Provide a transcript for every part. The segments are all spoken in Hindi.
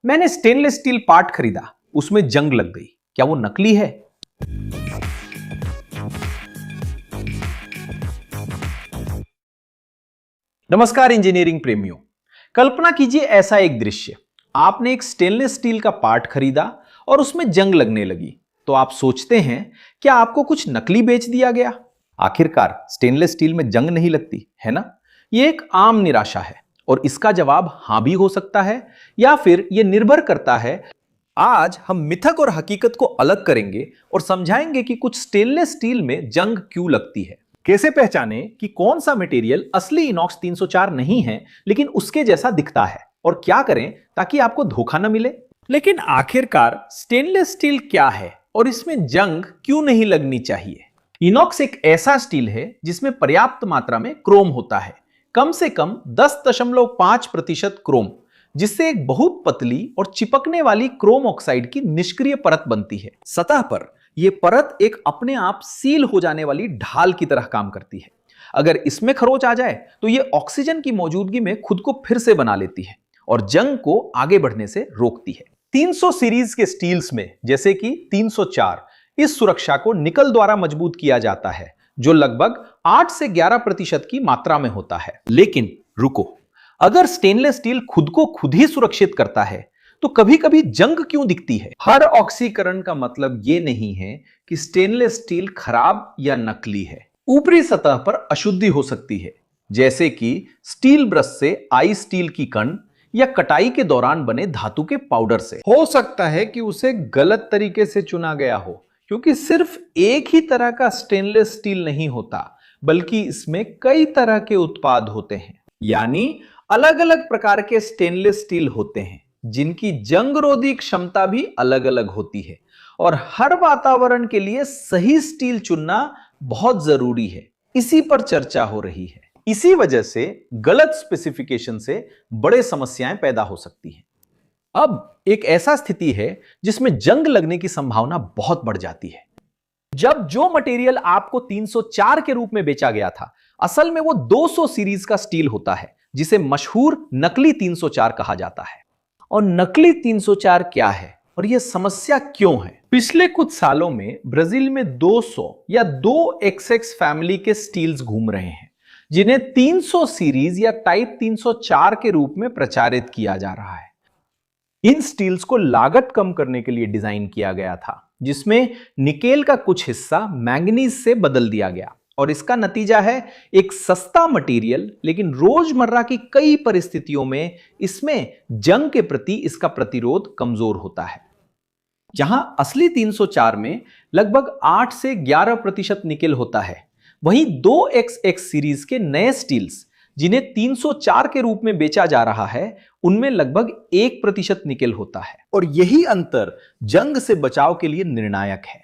मैंने स्टेनलेस स्टील पार्ट खरीदा, उसमें जंग लग गई, क्या वो नकली है? नमस्कार इंजीनियरिंग प्रेमियों। कल्पना कीजिए ऐसा एक दृश्य, आपने एक स्टेनलेस स्टील का पार्ट खरीदा और उसमें जंग लगने लगी, तो आप सोचते हैं क्या आपको कुछ नकली बेच दिया गया? आखिरकार स्टेनलेस स्टील में जंग नहीं लगती है ना? यह एक आम निराशा है और इसका जवाब हां भी हो सकता है या फिर यह निर्भर करता है। आज हम मिथक और हकीकत को अलग करेंगे और समझाएंगे कि कुछ स्टेनलेस स्टील में जंग क्यों लगती है। कैसे पहचाने कि कौन सा मटेरियल असली इनॉक्स 304 नहीं है लेकिन उसके जैसा दिखता है, और क्या करें ताकि आपको धोखा न मिले। लेकिन आखिरकार स्टेनलेस स्टील क्या है और इसमें जंग क्यों नहीं लगनी चाहिए? इनॉक्स एक ऐसा स्टील है जिसमें पर्याप्त मात्रा में क्रोम होता है, कम से कम 10.5% क्रोम, जिससे एक बहुत पतली और चिपकने वाली क्रोम ऑक्साइड की निष्क्रिय परत बनती है। सतह पर यह परत एक अपने आप सील हो जाने वाली ढाल की तरह काम करती है। अगर इसमें खरोंच आ जाए तो यह ऑक्सीजन की मौजूदगी में खुद को फिर से बना लेती है और जंग को आगे बढ़ने से रोकती है। 300 सीरीज के स्टील्स में जैसे कि 304, इस सुरक्षा को निकल द्वारा मजबूत किया जाता है जो लगभग 8 से 11% की मात्रा में होता है। लेकिन रुको, अगर स्टेनलेस स्टील खुद को खुद ही सुरक्षित करता है तो कभी कभी जंग क्यों दिखती है? हर ऑक्सीकरण का मतलब यह नहीं है कि स्टेनलेस स्टील खराब या नकली है। ऊपरी सतह पर अशुद्धि हो सकती है, जैसे कि स्टील ब्रश से आई स्टील की कण या कटाई के दौरान बने धातु के पाउडर से। हो सकता है कि उसे गलत तरीके से चुना गया हो, क्योंकि सिर्फ एक ही तरह का स्टेनलेस स्टील नहीं होता, बल्कि इसमें कई तरह के उत्पाद होते हैं। यानी अलग अलग प्रकार के स्टेनलेस स्टील होते हैं जिनकी जंगरोधी क्षमता भी अलग अलग होती है, और हर वातावरण के लिए सही स्टील चुनना बहुत जरूरी है। इसी पर चर्चा हो रही है। इसी वजह से गलत स्पेसिफिकेशन से बड़े समस्याएं पैदा हो सकती हैं। अब एक ऐसा स्थिति है जिसमें जंग लगने की संभावना बहुत बढ़ जाती है। जब जो मटेरियल आपको 304 के रूप में बेचा गया था, असल में वो 200 सीरीज का स्टील होता है, जिसे मशहूर नकली 304 कहा जाता है। और नकली 304 क्या है और यह समस्या क्यों है? पिछले कुछ सालों में ब्राजील में 200 या 2XX फैमिली के स्टील्स घूम रहे हैं, जिन्हें 300 सीरीज या टाइप 304 के रूप में प्रचारित किया जा रहा है। इन स्टील्स को लागत कम करने के लिए डिजाइन किया गया था, जिसमें निकेल का कुछ हिस्सा मैंगनीज से बदल दिया गया, और इसका नतीजा है एक सस्ता मटेरियल, लेकिन रोजमर्रा की कई परिस्थितियों में इसमें जंग के प्रति इसका प्रतिरोध कमजोर होता है। जहां असली 304 में लगभग 8 से 11% निकेल होता है, वहीं 2XX सीरीज के नए स्टील्स जिन्हें 304 के रूप में बेचा जा रहा है, उनमें लगभग 1% निकेल होता है। और यही अंतर जंग से बचाव के लिए निर्णायक है।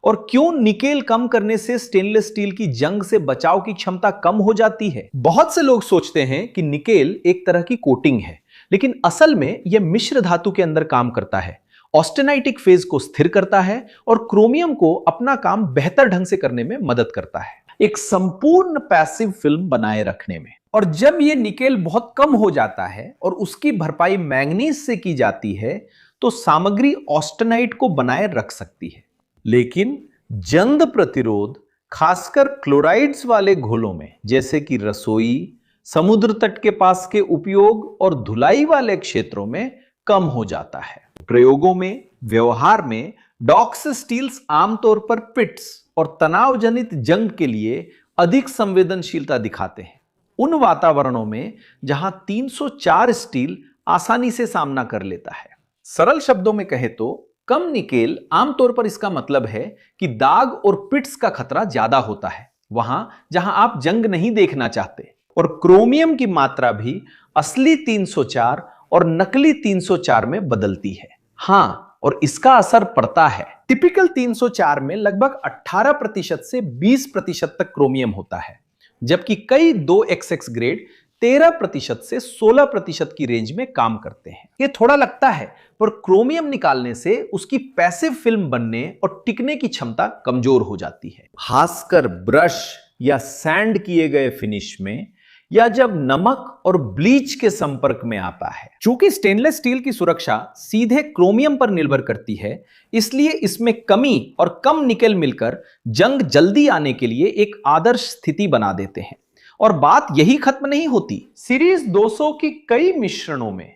और क्यों निकेल कम करने से स्टेनलेस स्टील की जंग से बचाव की क्षमता कम हो जाती है? बहुत से लोग सोचते हैं कि निकेल एक तरह की कोटिंग है, लेकिन असल में यह मिश्र धातु के अंदर काम करता है, ऑस्टेनाइटिक फेज को स्थिर करता है और क्रोमियम को अपना काम बेहतर ढंग से करने में मदद करता है, एक संपूर्ण पैसिव फिल्म बनाए रखने में। और जब यह निकेल बहुत कम हो जाता है और उसकी भरपाई मैंगनीज से की जाती है, तो सामग्री ऑस्टेनाइट को बनाए रख सकती है। लेकिन जंग प्रतिरोध खासकर क्लोराइड्स वाले घोलों में, जैसे कि रसोई, समुद्र तट के पास के उपयोग और धुलाई वाले क्षेत्रों में कम हो जाता है। प्रयोगों में, व्यवहार में डॉक्स स्टील्स आमतौर पर पिट्स और तनाव जनित जंग के लिए अधिक संवेदनशीलता दिखाते हैं, उन वातावरणों में जहां 304 स्टील आसानी से सामना कर लेता है। सरल शब्दों में कहे तो कम निकेल आमतौर पर इसका मतलब है कि दाग और पिट्स का खतरा ज्यादा होता है, वहां जहां आप जंग नहीं देखना चाहते। और क्रोमियम की मात्रा भी असली 304 और नकली 304 में बदलती है। हां, और इसका असर पड़ता है। टिपिकल 304 में लगभग 18% से 20% तक क्रोमियम होता है, जबकि कई 2XX ग्रेड 13% से 16% की रेंज में काम करते हैं। यह थोड़ा लगता है, पर क्रोमियम निकालने से उसकी पैसिव फिल्म बनने और टिकने की क्षमता कमजोर हो जाती है। खासकर ब्रश या सैंड किए गए फिनिश में या जब नमक और ब्लीच के संपर्क में आता है। चूंकि स्टेनलेस स्टील की सुरक्षा सीधे क्रोमियम पर निर्भर करती है, इसलिए इसमें कमी और कम निकेल मिलकर जंग जल्दी आने के लिए एक आदर्श स्थिति बना देते हैं। और बात यही खत्म नहीं होती। सीरीज 200 की कई मिश्रणों में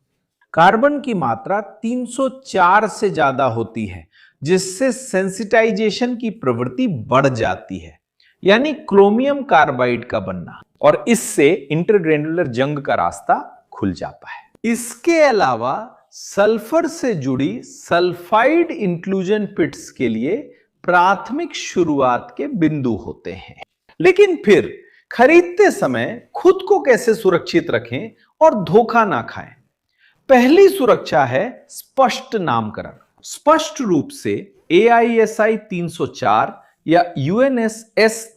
कार्बन की मात्रा 304 से ज्यादा होती है, जिससे सेंसिटाइजेशन की प्रवृत्ति बढ़ जाती है, यानी क्रोमियम कार्बाइड का बनना, और इससे इंटरग्रेनुलर जंग का रास्ता खुल जाता है। इसके अलावा सल्फर से जुड़ी सल्फाइड इंक्लूजन पिट्स के लिए प्राथमिक शुरुआत के बिंदु होते हैं। लेकिन फिर खरीदते समय खुद को कैसे सुरक्षित रखें और धोखा ना खाएं? पहली सुरक्षा है स्पष्ट नामकरण। स्पष्ट रूप से AISI 304 या UNS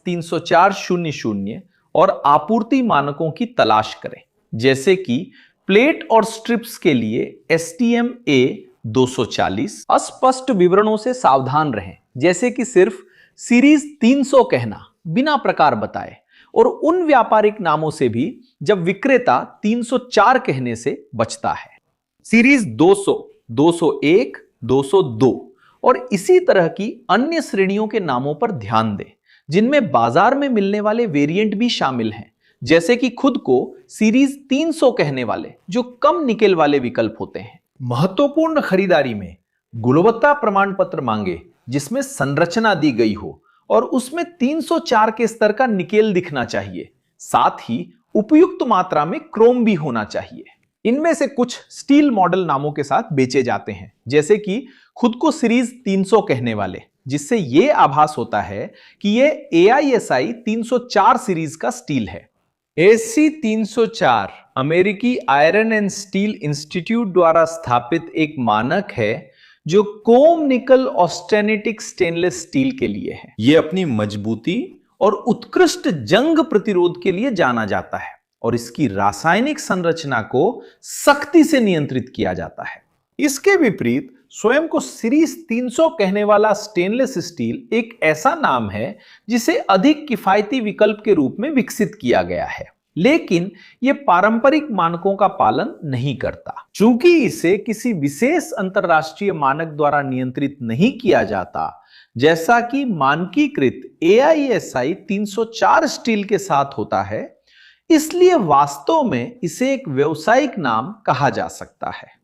30400 और आपूर्ति मानकों की तलाश करें, जैसे कि प्लेट और स्ट्रिप्स के लिए STM A240। अस्पष्ट विवरणों से सावधान रहें, जैसे कि सिर्फ सीरीज 300 कहना बिना प्रकार बताए, और उन व्यापारिक नामों से भी जब विक्रेता 304 कहने से बचता है। सीरीज 200, 201, 202 और इसी तरह की अन्य श्रेणियों के नामों पर ध्यान दें, जिनमें बाजार में मिलने वाले वेरिएंट भी शामिल हैं, जैसे कि खुद को सीरीज 300 कहने वाले, जो कम निकेल वाले विकल्प होते हैं। महत्वपूर्ण खरीदारी में गुणवत्ता प्रमाण पत्र मांगे, जिसमें संरचना दी गई हो और उसमें 304 के स्तर का निकेल दिखना चाहिए। साथ ही उपयुक्त मात्रा में क्रोम भी होना चाहिए। इनमें से कुछ स्टील मॉडल नामों के साथ बेचे जाते हैं, जैसे कि खुद को सीरीज 300 कहने वाले, जिससे यह आभास होता है कि यह AISI 304 सीरीज का स्टील है। AC 304 अमेरिकी आयरन एंड स्टील इंस्टीट्यूट द्वारा स्थापित एक मानक है, जो क्रोम निकल ऑस्टेनिटिक स्टेनलेस स्टील के लिए है। यह अपनी मजबूती और उत्कृष्ट जंग प्रतिरोध के लिए जाना जाता है, और इसकी रासायनिक संरचना को सख्ती से नियंत्रित किया जाता है। इसके विपरीत स्वयं को सीरीज 300 कहने वाला स्टेनलेस स्टील एक ऐसा नाम है जिसे अधिक किफायती विकल्प के रूप में विकसित किया गया है, लेकिन यह पारंपरिक मानकों का पालन नहीं करता। चूंकि इसे किसी विशेष अंतरराष्ट्रीय मानक द्वारा नियंत्रित नहीं किया जाता, जैसा कि मानकीकृत AISI 304 स्टील के साथ होता है, इसलिए वास्तव में इसे एक व्यावसायिक नाम कहा जा सकता है।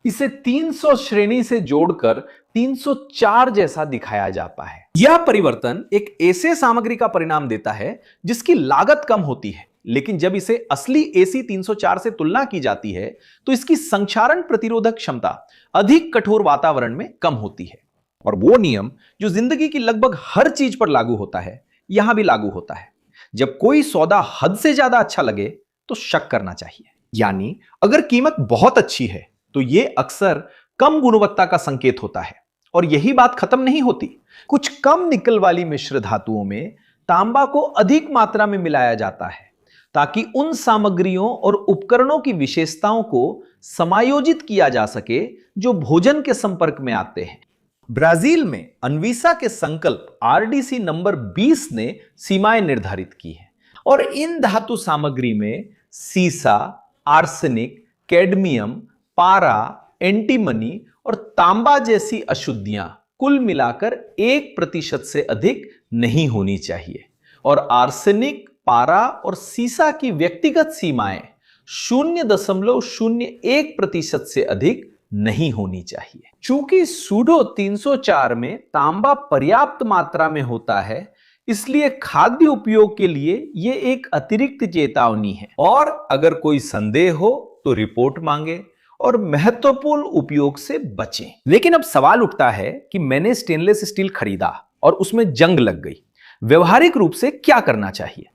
इसे 300 श्रेणी से जोड़कर 304 जैसा दिखाया जाता है। यह परिवर्तन एक ऐसे सामग्री का परिणाम देता है जिसकी लागत कम होती है, लेकिन जब इसे असली AC 304 से तुलना की जाती है तो इसकी संक्षारण प्रतिरोधक क्षमता अधिक कठोर वातावरण में कम होती है। और वो नियम जो जिंदगी की लगभग हर चीज पर लागू होता है, यहां भी लागू होता है। जब कोई सौदा हद से ज्यादा अच्छा लगे तो शक करना चाहिए। यानी अगर कीमत बहुत अच्छी है तो यह अक्सर कम गुणवत्ता का संकेत होता है। और यही बात खत्म नहीं होती। कुछ कम निकल वाली मिश्र धातुओं में तांबा को अधिक मात्रा में मिलाया जाता है, ताकि उन सामग्रियों और उपकरणों की विशेषताओं को समायोजित किया जा सके जो भोजन के संपर्क में आते हैं। ब्राजील में अनवीसा के संकल्प RDC नंबर 20 ने सीमाएं निर्धारित की हैं, और इन धातु सामग्री में सीसा, आर्सेनिक, कैडमियम, पारा, एंटीमनी और तांबा जैसी अशुद्धियां कुल मिलाकर 1% से अधिक नहीं होनी चाहिए। और आर्सेनिक, पारा और सीसा की व्यक्तिगत सीमाएं 0.01% से अधिक नहीं होनी चाहिए। चूंकि सूडो 304 में तांबा पर्याप्त मात्रा में होता है, इसलिए खाद्य उपयोग के लिए यह एक अतिरिक्त चेतावनी है। और अगर कोई संदेह हो तो रिपोर्ट मांगे और महत्वपूर्ण उपयोग से बचें। लेकिन अब सवाल उठता है कि मैंने स्टेनलेस स्टील खरीदा और उसमें जंग लग गई, व्यवहारिक रूप से क्या करना चाहिए?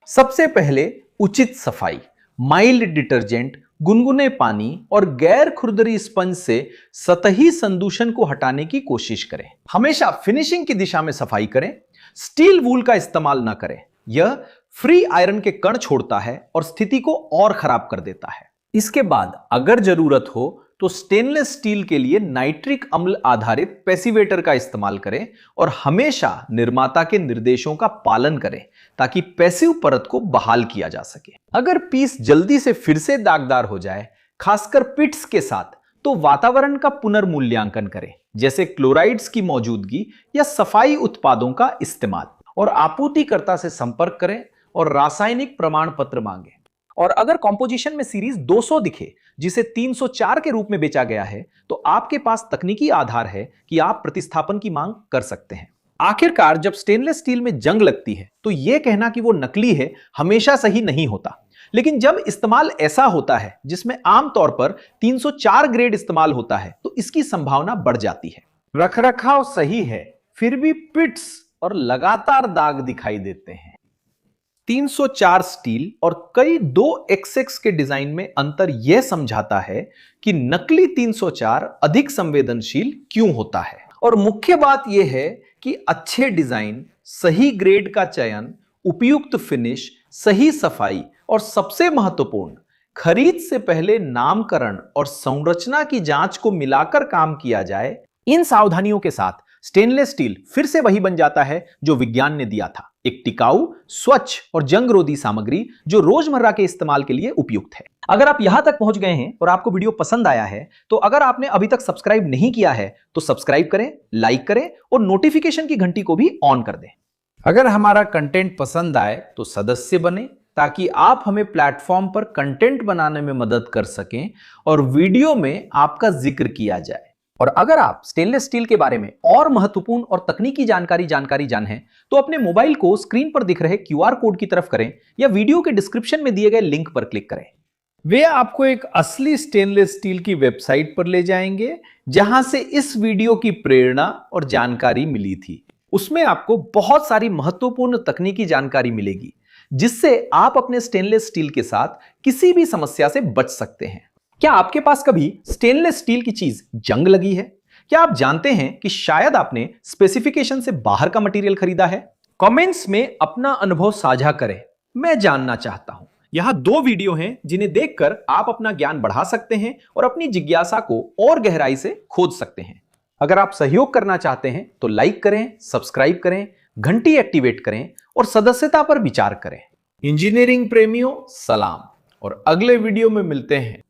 सबसे पहले उचित सफाई, माइल्ड डिटर्जेंट, गुनगुने पानी और गैर खुरदरी स्पंज से सतही संदूषण को हटाने की कोशिश करें। हमेशा फिनिशिंग की दिशा में सफाई करें। स्टील वूल का इस्तेमाल न करें, यह फ्री आयरन के कण छोड़ता है और स्थिति को और खराब कर देता है। इसके बाद अगर जरूरत हो तो स्टेनलेस स्टील के लिए नाइट्रिक अम्ल आधारित पेसिवेटर का इस्तेमाल करें और हमेशा निर्माता के निर्देशों का पालन करें ताकि पैसिव परत को बहाल किया जा सके। अगर पीस जल्दी से फिर से दागदार हो जाए, खासकर पिट्स के साथ, तो वातावरण का पुनर्मूल्यांकन करें, जैसे क्लोराइड्स की मौजूदगी या सफाई उत्पादों का इस्तेमाल, और आपूर्तिकर्ता से संपर्क करें और रासायनिक प्रमाण पत्र मांगें। और अगर कॉम्पोजिशन में सीरीज 200 दिखे जिसे 304 के रूप में बेचा गया है, तो आपके पास तकनीकी आधार है कि आप प्रतिस्थापन की मांग कर सकते हैं। आखिरकार जब स्टेनलेस स्टील में जंग लगती है तो यह कहना कि वो नकली है हमेशा सही नहीं होता, लेकिन जब इस्तेमाल ऐसा होता है जिसमें आमतौर पर 304 ग्रेड इस्तेमाल होता है तो इसकी संभावना बढ़ जाती है। रखरखाव सही है, फिर भी पिट्स और लगातार दाग दिखाई देते हैं। 304 स्टील और कई 2XX के डिजाइन में अंतर यह समझाता है कि नकली 304 अधिक संवेदनशील क्यों होता है। और मुख्य बात यह है कि अच्छे डिजाइन, सही ग्रेड का चयन, उपयुक्त फिनिश, सही सफाई और सबसे महत्वपूर्ण, खरीद से पहले नामकरण और संरचना की जांच को मिलाकर काम किया जाए। इन सावधानियों के साथ स्टेनलेस स्टील फिर से वही बन जाता है जो विज्ञान ने दिया था, एक टिकाऊ, स्वच्छ और जंगरोधी सामग्री जो रोजमर्रा के इस्तेमाल के लिए उपयुक्त है। अगर आप यहां तक पहुंच गए हैं और आपको वीडियो पसंद आया है, तो अगर आपने अभी तक सब्सक्राइब नहीं किया है तो सब्सक्राइब करें, लाइक करें और नोटिफिकेशन की घंटी को भी ऑन कर दें। अगर हमारा कंटेंट पसंद आए तो सदस्य बने ताकि आप हमें प्लेटफॉर्म पर कंटेंट बनाने में मदद कर सकें और वीडियो में आपका जिक्र किया जाए। और अगर आप स्टेनलेस स्टील के बारे में और महत्वपूर्ण और तकनीकी जानकारी जाने तो अपने मोबाइल को स्क्रीन पर दिख रहे QR कोड की तरफ करें या वीडियो के डिस्क्रिप्शन में दिए गए लिंक पर क्लिक करें। वे आपको एक असली स्टेनलेस स्टील की वेबसाइट पर ले जाएंगे जहां से इस वीडियो की प्रेरणा और जानकारी मिली थी। उसमें आपको बहुत सारी महत्वपूर्ण तकनीकी जानकारी मिलेगी जिससे आप अपने स्टेनलेस स्टील के साथ किसी भी समस्या से बच सकते हैं। क्या आपके पास कभी स्टेनलेस स्टील की चीज जंग लगी है? क्या आप जानते हैं कि शायद आपने स्पेसिफिकेशन से बाहर का मटेरियल खरीदा है? कमेंट्स में अपना अनुभव साझा करें, मैं जानना चाहता हूं। यहां 2 वीडियो हैं जिन्हें देखकर आप अपना ज्ञान बढ़ा सकते हैं और अपनी जिज्ञासा को और गहराई से खोज सकते हैं। अगर आप सहयोग करना चाहते हैं तो लाइक करें, सब्सक्राइब करें, घंटी एक्टिवेट करें और सदस्यता पर विचार करें। इंजीनियरिंग प्रेमियों, सलाम और अगले वीडियो में मिलते हैं।